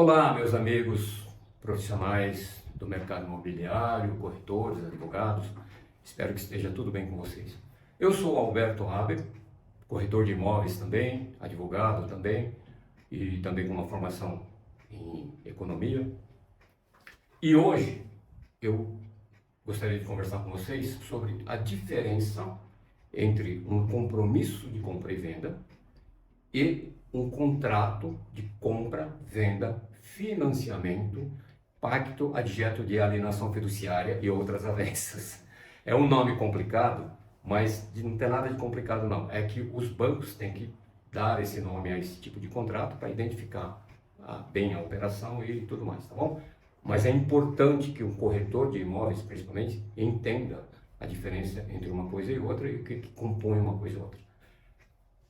Olá, meus amigos profissionais do mercado imobiliário, corretores, advogados. Espero que esteja tudo bem com vocês. Eu sou Alberto Haber, corretor de imóveis também, advogado também, e também com uma formação em economia. E hoje eu gostaria de conversar com vocês sobre a diferença entre um compromisso de compra e venda e um contrato de compra, venda, financiamento, pacto adjeto de alienação fiduciária e outras avessas. É um nome complicado, mas não tem nada de complicado não. É que os bancos têm que dar esse nome a esse tipo de contrato para identificar bem a operação e tudo mais, tá bom? Mas é importante que um corretor de imóveis, principalmente, entenda a diferença entre uma coisa e outra e o que compõe uma coisa e outra.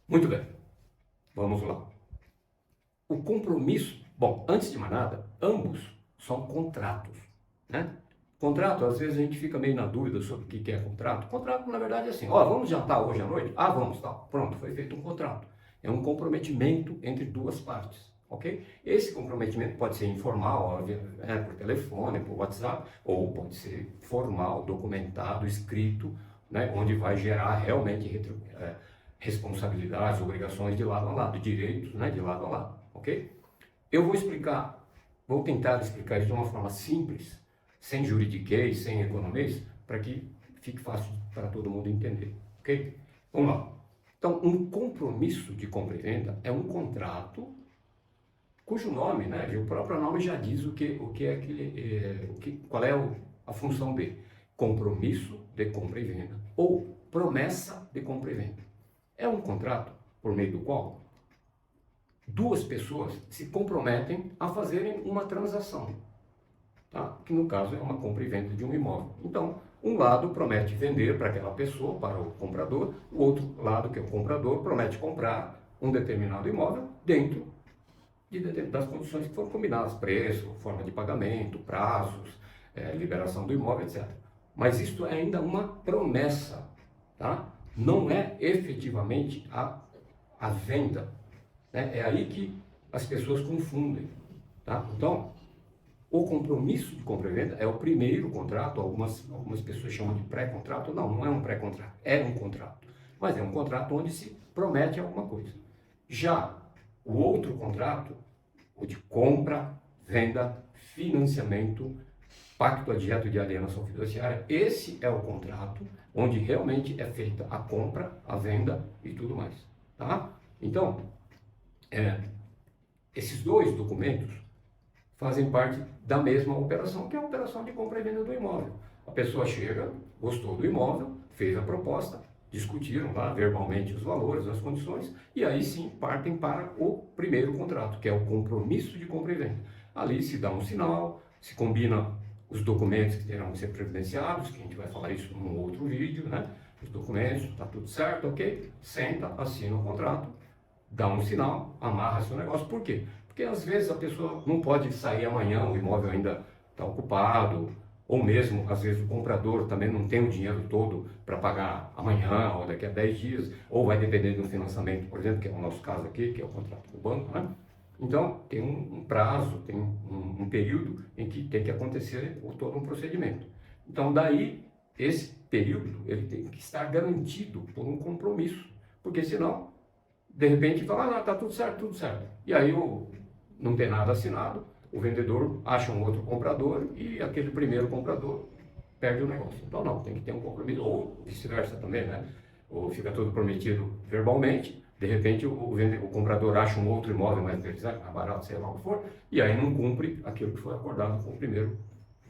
Muito bem. Vamos lá. O compromisso, bom, antes de mais nada, ambos são contratos, né? Contrato, às vezes a gente fica meio na dúvida sobre o que é contrato. Contrato, na verdade, é assim, ó, vamos jantar hoje à noite? Ah, vamos, tá. Pronto, foi feito um contrato. É um comprometimento entre duas partes, ok? Esse comprometimento pode ser informal, por telefone, por WhatsApp, ou pode ser formal, documentado, escrito, né? Onde vai gerar realmente responsabilidades, obrigações de lado a lado, direitos, né, de lado a lado, ok? Eu vou tentar explicar isso de uma forma simples, sem juridiquês, sem economês, para que fique fácil para todo mundo entender, ok? Vamos lá. Então, um compromisso de compra e venda é um contrato cujo nome, né, o próprio nome já diz qual é a função dele. Compromisso de compra e venda ou promessa de compra e venda. É um contrato por meio do qual duas pessoas se comprometem a fazerem uma transação, tá? Que no caso é uma compra e venda de um imóvel. Então, um lado promete vender para aquela pessoa, para o comprador, o outro lado, que é o comprador, promete comprar um determinado imóvel dentro das condições que foram combinadas, preço, forma de pagamento, prazos, liberação do imóvel, etc. Mas isso é ainda uma promessa, tá? Não é efetivamente a venda, né? É aí que as pessoas confundem, tá? Então, o compromisso de compra e venda é o primeiro contrato, algumas pessoas chamam de pré-contrato. Não é um pré-contrato, é um contrato. Mas é um contrato onde se promete alguma coisa. Já o outro contrato, o de compra, venda, financiamento, pacto adjeto de alienação fiduciária, esse é o contrato onde realmente é feita a compra, a venda e tudo mais, tá? Então, esses dois documentos fazem parte da mesma operação, que é a operação de compra e venda do imóvel. A pessoa chega, gostou do imóvel, fez a proposta, discutiram lá verbalmente os valores, as condições, e aí sim partem para o primeiro contrato, que é o compromisso de compra e venda. Ali se dá um sinal, se combina os documentos que terão que ser providenciados, que a gente vai falar isso num outro vídeo, né? Os documentos, está tudo certo, ok? Senta, assina o contrato, dá um sinal, amarra seu negócio. Por quê? Porque às vezes a pessoa não pode sair amanhã, o imóvel ainda está ocupado, ou mesmo, às vezes, o comprador também não tem o dinheiro todo para pagar amanhã ou daqui a 10 dias, ou vai depender de um financiamento, por exemplo, que é o nosso caso aqui, que é o contrato com o banco, né? Então, tem um prazo, tem um período em que tem que acontecer todo um procedimento. Então, daí, esse período, ele tem que estar garantido por um compromisso, porque senão, de repente, fala, tá tudo certo, tudo certo. E aí, não tem nada assinado, o vendedor acha um outro comprador e aquele primeiro comprador perde o negócio. Então, não, tem que ter um compromisso, ou vice-versa também, né? Ou fica tudo prometido verbalmente, de repente o comprador acha um outro imóvel mais barato, sei lá o que for, e aí não cumpre aquilo que foi acordado com o primeiro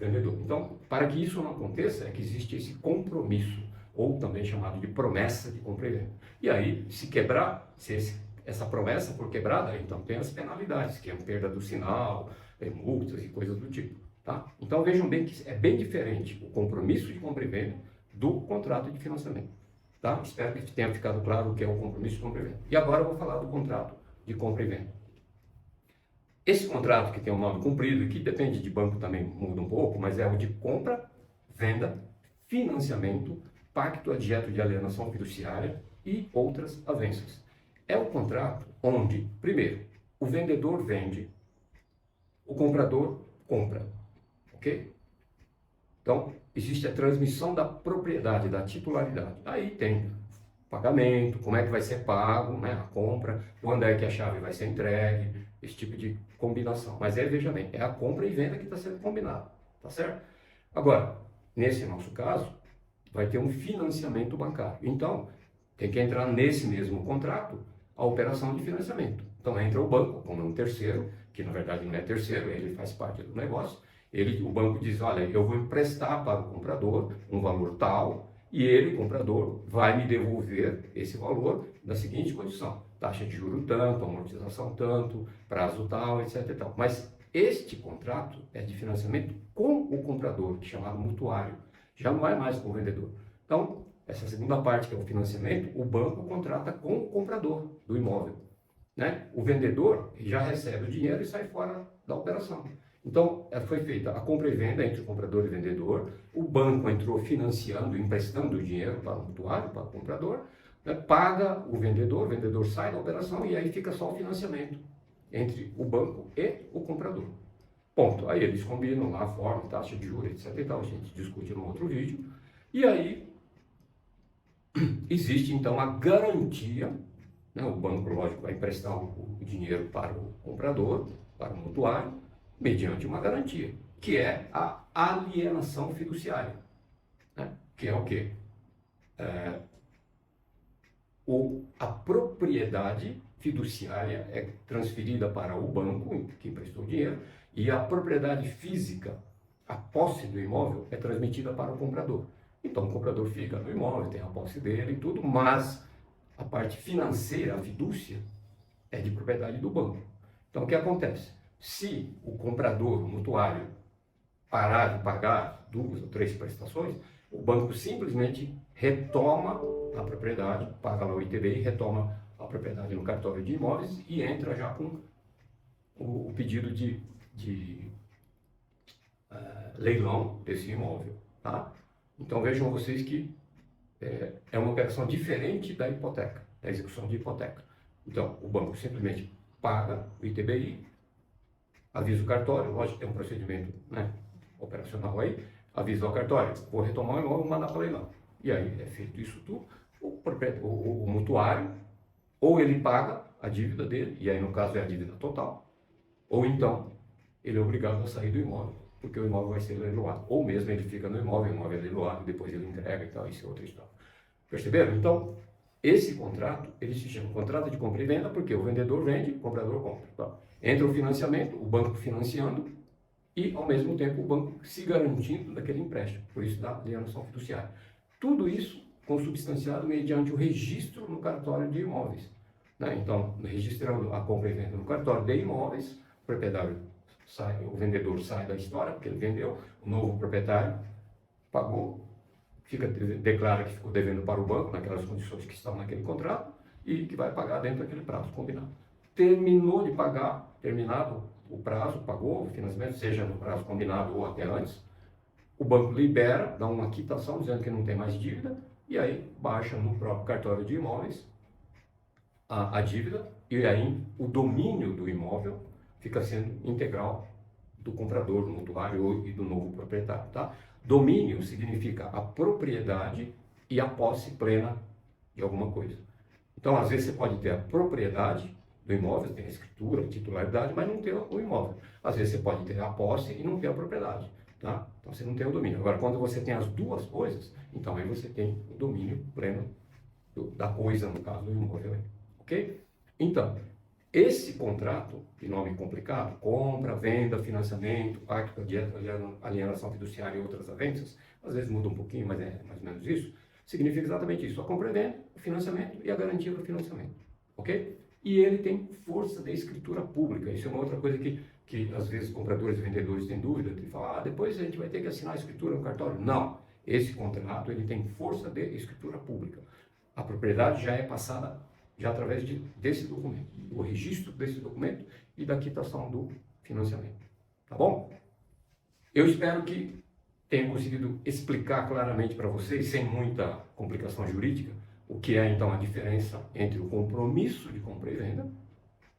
vendedor. Então, para que isso não aconteça, é que existe esse compromisso, ou também chamado de promessa de compra e venda. E aí, se quebrar, se essa promessa for quebrada, então tem as penalidades, que é a perda do sinal, multas e coisas do tipo. Tá? Então vejam bem que é bem diferente o compromisso de compra e venda do contrato de financiamento. Tá? Espero que tenha ficado claro o que é o compromisso de compra e venda. E agora eu vou falar do contrato de compra e venda. Esse contrato que tem um nome comprido, e que depende de banco também muda um pouco, mas é o de compra, venda, financiamento, pacto adjeto de alienação fiduciária e outras avanças. É o contrato onde, primeiro, o vendedor vende o comprador compra, ok? Então, existe a transmissão da propriedade, da titularidade. Aí tem pagamento, como é que vai ser pago, né, a compra, quando é que a chave vai ser entregue, esse tipo de combinação. Mas aí, veja bem, é a compra e venda que está sendo combinado, tá certo? Agora, nesse nosso caso, vai ter um financiamento bancário. Então, tem que entrar nesse mesmo contrato a operação de financiamento. Então, entra o banco como um terceiro, que na verdade não é terceiro, ele faz parte do negócio. O banco diz, olha, eu vou emprestar para o comprador um valor tal, e ele, comprador, vai me devolver esse valor na seguinte condição: taxa de juro tanto, amortização tanto, prazo tal, etc. E tal. Mas este contrato é de financiamento com o comprador, chamado mutuário, já não é mais com o vendedor. Então, essa segunda parte, que é o financiamento, o banco contrata com o comprador do imóvel, né? O vendedor já recebe o dinheiro e sai fora da operação. Então, foi feita a compra e venda entre o comprador e o vendedor, o banco entrou financiando, emprestando o dinheiro para o mutuário, para o comprador, né? Paga o vendedor sai da operação e aí fica só o financiamento entre o banco e o comprador. Ponto. Aí eles combinam lá a forma, taxa de juros, etc. e tal, a gente discute no outro vídeo. E aí existe então a garantia, né? O banco, lógico, vai emprestar o dinheiro para o comprador, para o mutuário, mediante uma garantia, que é a alienação fiduciária, né? Que é o quê? A propriedade fiduciária é transferida para o banco que emprestou o dinheiro e a propriedade física, a posse do imóvel, é transmitida para o comprador. Então o comprador fica no imóvel, tem a posse dele e tudo, mas a parte financeira, a fidúcia, é de propriedade do banco. Então o que acontece? Se o comprador, o mutuário, parar de pagar 2 ou 3 prestações, o banco simplesmente retoma a propriedade, paga lá o ITBI, retoma a propriedade no cartório de imóveis e entra já com o pedido de leilão desse imóvel, tá? Então vejam vocês que é uma operação diferente da hipoteca, da execução de hipoteca. Então, o banco simplesmente paga o ITBI, avisa o cartório, lógico que tem um procedimento, né, operacional aí, avisa o cartório, vou retomar o imóvel, vou mandar para leilão. E aí é feito isso tudo, o mutuário, ou ele paga a dívida dele, e aí no caso é a dívida total, ou então ele é obrigado a sair do imóvel, porque o imóvel vai ser leiloado. Ou mesmo ele fica no imóvel, o imóvel é leiloado, depois ele entrega e tal, isso é outra história. Perceberam? Então, esse contrato, ele se chama contrato de compra e venda, porque o vendedor vende, o comprador compra. Tá? Entra o financiamento, o banco financiando, e ao mesmo tempo o banco se garantindo daquele empréstimo, por isso da alienação fiduciária. Tudo isso consubstanciado mediante o registro no cartório de imóveis, né? Então, registrando a compra e venda no cartório de imóveis, o proprietário sai, o vendedor sai da história, porque ele vendeu, o novo proprietário pagou, declara que ficou devendo para o banco, naquelas condições que estão naquele contrato, e que vai pagar dentro daquele prazo combinado. Terminou de pagar, terminado o prazo, pagou o financiamento, seja no prazo combinado ou até antes, o banco libera, dá uma quitação dizendo que não tem mais dívida, e aí baixa no próprio cartório de imóveis a dívida, e aí o domínio do imóvel fica sendo integral do comprador, do mutuário e do novo proprietário, tá? Domínio significa a propriedade e a posse plena de alguma coisa. Então, às vezes você pode ter a propriedade do imóvel, tem a escritura, a titularidade, mas não ter o imóvel. Às vezes você pode ter a posse e não ter a propriedade, tá? Então você não tem o domínio. Agora, quando você tem as duas coisas, então aí você tem o domínio pleno da coisa, no caso do imóvel, ok? Então, esse contrato, de nome complicado, compra, venda, financiamento, pacto de alienação fiduciária e outras avenças, às vezes muda um pouquinho, mas é mais ou menos isso, significa exatamente isso: a compra e venda, o financiamento e a garantia do financiamento, ok? E ele tem força de escritura pública. Isso é uma outra coisa que às vezes compradores e vendedores têm dúvida, de falar, depois a gente vai ter que assinar a escritura no cartório. Não, esse contrato ele tem força de escritura pública. A propriedade já é passada já através desse documento, do registro desse documento e da quitação do financiamento. Tá bom? Eu espero que tenha conseguido explicar claramente para vocês, sem muita complicação jurídica, o que é então a diferença entre o compromisso de compra e venda,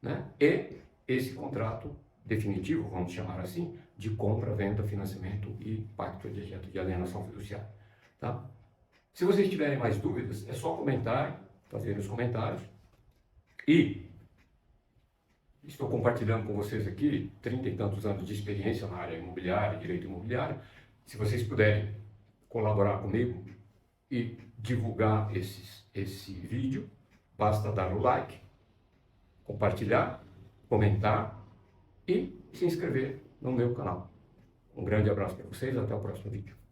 né, e esse contrato definitivo, vamos chamar assim, de compra, venda, financiamento e pacto de alienação fiduciária. Tá? Se vocês tiverem mais dúvidas, é só comentarem, fazer nos comentários. E estou compartilhando com vocês aqui 30 e tantos anos de experiência na área imobiliária, direito imobiliário. Se vocês puderem colaborar comigo e divulgar esse vídeo, basta dar o like, compartilhar, comentar e se inscrever no meu canal. Um grande abraço para vocês, até o próximo vídeo.